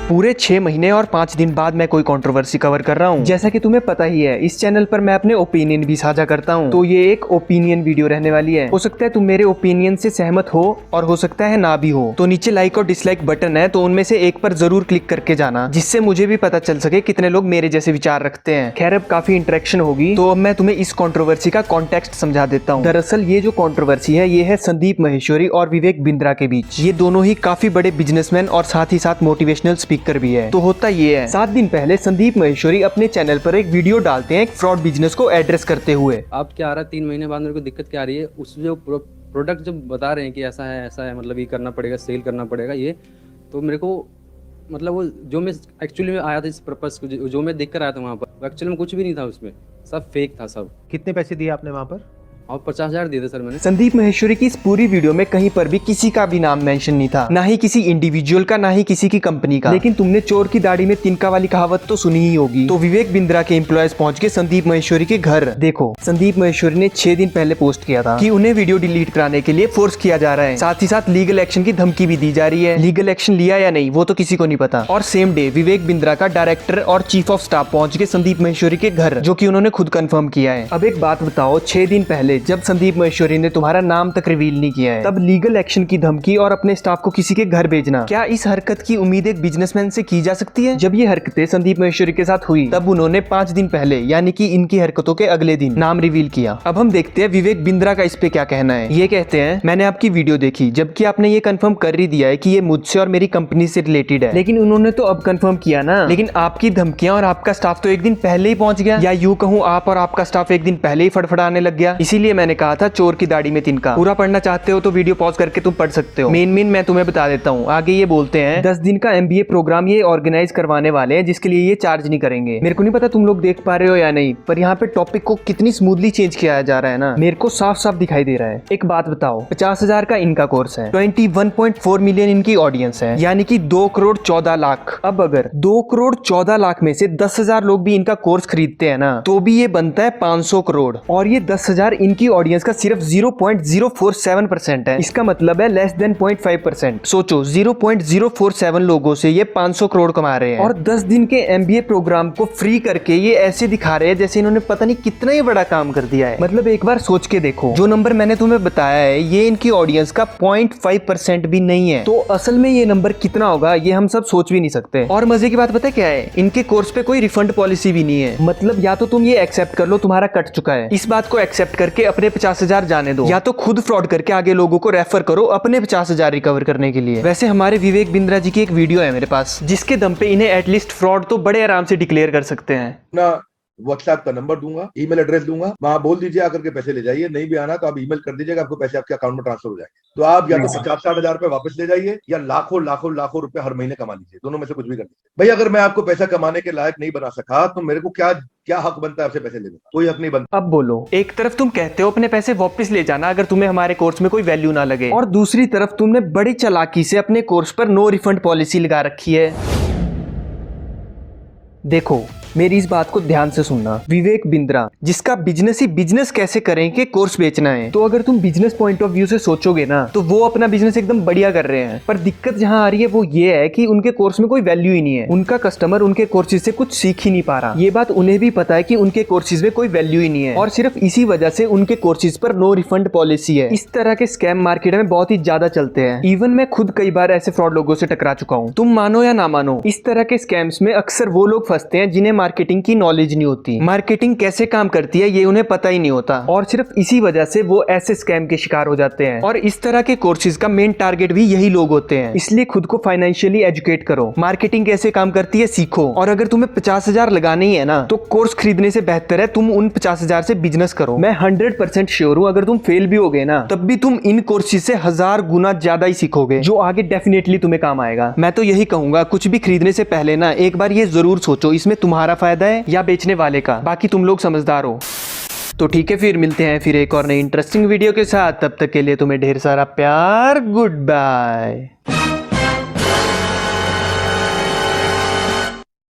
पूरे 6 महीने और 5 दिन बाद मैं कोई कंट्रोवर्सी कवर कर रहा हूँ। जैसा कि तुम्हें पता ही है, इस चैनल पर मैं अपने ओपिनियन भी साझा करता हूँ, तो ये एक ओपिनियन वीडियो रहने वाली है। हो सकता है तुम मेरे ओपिनियन से सहमत हो और हो सकता है ना भी हो। तो नीचे लाइक और डिसलाइक बटन है, तो उनमें से एक पर जरूर क्लिक करके जाना, जिससे मुझे भी पता चल सके कितने लोग मेरे जैसे विचार रखते हैं। खैर, अब काफी इंटरेक्शन होगी, तो अब मैं तुम्हें इस कंट्रोवर्सी का कॉन्टेक्स्ट समझा देता हूँ। दरअसल ये जो कंट्रोवर्सी है, ये है संदीप माहेश्वरी और विवेक बिंद्रा के बीच। ये दोनों ही काफी बड़े बिजनेसमैन और साथ ही साथ मोटिवेशनल स्पीकर भी है। तो होता ये है, 7 दिन पहले संदीप माहेश्वरी अपने चैनल पर एक वीडियो डालते हैं एक फ्रॉड बिजनेस को एड्रेस करते हुए। अब क्या आ रहा है, 3 महीने बाद मेरे को दिक्कत क्या आ रही है, उस जो प्रोडक्ट जो बता रहे हैं कि ऐसा है, मतलब ये करना पड़ेगा, सेल करना पड़ेगा, ये तो मेरे को मतलब वो जो मैं एक्चुअली में आया था इस पर्पस को, जो मैं देख कर आया था वहाँ पर, एक्चुअली में कुछ भी नहीं था उसमें, सब फेक था सब। कितने पैसे दिए आपने वहाँ पर? और 50,000 दिए थे सर मैंने। संदीप माहेश्वरी की इस पूरी वीडियो में कहीं पर भी किसी का भी नाम मेंशन नहीं था, ना ही किसी इंडिविजुअल का, ना ही किसी की कंपनी का। लेकिन तुमने चोर की दाढ़ी में तिनका वाली कहावत तो सुनी ही होगी। तो विवेक बिंद्रा के एम्प्लॉयज पहुंच के संदीप माहेश्वरी के घर। देखो, संदीप माहेश्वरी ने 6 दिन पहले पोस्ट किया था कि उन्हें वीडियो डिलीट कराने के लिए फोर्स किया जा रहा है, साथ ही साथ लीगल एक्शन की धमकी भी दी जा रही है। लीगल एक्शन लिया या नहीं वो तो किसी को नहीं पता। और सेम डे विवेक बिंद्रा का डायरेक्टर और चीफ ऑफ स्टाफ पहुंच के संदीप माहेश्वरी के घर, जो कि उन्होंने खुद कंफर्म किया है। अब एक बात बताओ, 6 दिन पहले जब संदीप माहेश्वरी ने तुम्हारा नाम तक रिवील नहीं किया है, तब लीगल एक्शन की धमकी और अपने स्टाफ को किसी के घर भेजना, क्या इस हरकत की उम्मीद एक बिजनेसमैन से की जा सकती है? जब ये हरकतें संदीप माहेश्वरी के साथ हुई, तब उन्होंने 5 दिन पहले, यानी कि इनकी हरकतों के अगले दिन, नाम रिवील किया। अब हम देखते हैं विवेक बिंद्रा का इस पे क्या कहना है। ये कहते हैं, मैंने आपकी वीडियो देखी, जबकि आपने ये कंफर्म कर ही दिया है कि ये मुझसे और मेरी कंपनी से रिलेटेड है, लेकिन उन्होंने तो अब कंफर्म किया ना। लेकिन आपकी धमकियां और आपका स्टाफ तो एक दिन पहले ही पहुंच गया, या यूं कहूं आप और आपका स्टाफ एक दिन पहले ही फड़फड़ाने लग गया। इसीलिए मैंने कहा था चोर की दाढ़ी में तिनका। पूरा पढ़ना चाहते हो तो वीडियो पॉज करके तुम पढ़ सकते हो। मेन मैं तुम्हें बता देता हूँ। आगे ये बोलते हैं, 10 दिन का MBA प्रोग्राम ये ऑर्गेनाइज करवाने वाले हैं, जिसके लिए ये चार्ज नहीं करेंगे। मेरे को नहीं पता तुम लोग देख पा रहे हो या नहीं, पर यहाँ पे टॉपिक को कितनी स्मूथली चेंज किया जा रहा है ना, मेरे को साफ साफ दिखाई दे रहा है। एक बात बताओ, 50,000 का इनका कोर्स है, 21.4 मिलियन इनकी ऑडियंस है, यानी कि 2 करोड़ 14 लाख। अब अगर 2 करोड़ 14 लाख में से 10,000 लोग भी इनका कोर्स खरीदते हैं ना, तो भी ये बनता है 500 करोड़। और ये 10,000 इनकी ऑडियंस का सिर्फ 0.047% है। इसका मतलब है लेस देन 0.5%। सोचो, 0.047 लोगों से ये 500 करोड़ कमा रहे हैं, और 10 दिन के MBA प्रोग्राम को फ्री करके ये ऐसे दिखा रहे हैं जैसे इन्होंने पता नहीं कितना ही बड़ा काम कर दिया है। मतलब एक बार सोच के देखो, जो नंबर मैंने तुम्हें बताया है, ये इनकी ऑडियंस का 0.5% भी नहीं है। तो असल में ये नंबर कितना होगा, ये हम सब सोच भी नहीं सकते। और मजे की बात पता है क्या है, इनके कोर्स पे कोई रिफंड पॉलिसी भी नहीं है। मतलब या तो तुम ये एक्सेप्ट कर लो तुम्हारा कट चुका है, इस बात को एक्सेप्ट करके अपने 50,000 जाने दो, या तो खुद फ्रॉड करके आगे लोगों को रेफर करो अपने 50,000 रिकवर करने के लिए। वैसे हमारे विवेक बिंद्रा जी की एक वीडियो है मेरे पास, जिसके दम पे इन्हें एटलीस्ट फ्रॉड तो बड़े आराम से डिक्लेयर कर सकते हैं ना। व्हाट्सएप का नंबर दूंगा, ईमेल एड्रेस दूंगा, वहां बोल दीजिए आकर के पैसे ले जाइए। नहीं भी आना तो आप ईमेल कर दीजिएगा, आपको पैसे आपके अकाउंट में ट्रांसफर हो जाएंगे। तो आप या तो 50-60 हजार रुपए वापस ले जाइए, या लाखों लाखों लाखों रुपए हर महीने कमा लीजिए। दोनों में से कुछ भी कर लीजिए। भाई अगर मैं आपको पैसा कमाने के लायक नहीं बना सका, तो मेरे को क्या हक बनता है आपसे पैसे लेने का? कोई हक नहीं बनता। अब बोलो, एक तरफ तुम कहते हो अपने पैसे वापस ले जाना अगर तुम्हें हमारे कोर्स में कोई वैल्यू ना लगे, और दूसरी तरफ तुमने बड़ी चालाकी से अपने कोर्स पर नो रिफंड पॉलिसी लगा रखी है। देखो, मेरी इस बात को ध्यान से सुनना। विवेक बिंद्रा, जिसका बिजनेस ही बिजनेस कैसे करें कि कोर्स बेचना है, तो अगर तुम बिजनेस पॉइंट ऑफ व्यू से सोचोगे ना, तो वो अपना बिजनेस एकदम बढ़िया कर रहे हैं। पर दिक्कत जहां आ रही है वो ये है कि उनके कोर्स में कोई वैल्यू ही नहीं है। उनका कस्टमर उनके कोर्सेज से कुछ सीख ही नहीं पा रहा। ये बात उन्हें भी पता है कि उनके कोर्सेज में कोई वैल्यू ही नहीं है, और सिर्फ इसी वजह से उनके कोर्सेज पर नो रिफंड पॉलिसी है। इस तरह के स्कैम मार्केट में बहुत ही ज्यादा चलते हैं। इवन मैं खुद कई बार ऐसे फ्रॉड लोगों से टकरा चुका हूँ। तुम मानो या ना मानो, इस तरह के स्कैम्स में अक्सर वो लोग फंसते हैं जिन्हें मार्केटिंग की नॉलेज नहीं होती। मार्केटिंग कैसे काम करती है ये उन्हें पता ही नहीं होता, और सिर्फ इसी वजह से वो ऐसे स्कैम के शिकार हो जाते हैं। और इस तरह के कोर्सेज का मेन टारगेट भी यही लोग होते हैं। इसलिए खुद को फाइनेंशियली एजुकेट करो, मार्केटिंग कैसे काम करती है सीखो, और अगर तुम्हें 50,000 लगाने ही है ना, तो कोर्स खरीदने से बेहतर है तुम उन 50,000 से बिजनेस करो। मैं 100% श्योर हूँ, अगर तुम फेल भी हो गए ना, तब भी तुम इन कोर्सेज से 1000 गुना ज्यादा ही सीखोगे, जो आगे डेफिनेटली तुम्हें काम आएगा। मैं तो यही कहूंगा, कुछ भी खरीदने से पहले ना एक बार ये जरूर सोचो इसमें तुम्हारा फायदा है या बेचने वाले का। बाकी तुम लोग समझदार हो। तो ठीक है, फिर मिलते हैं फिर एक और नई इंटरेस्टिंग वीडियो के साथ। तब तक के लिए तुम्हें ढेर सारा प्यार। Good bye.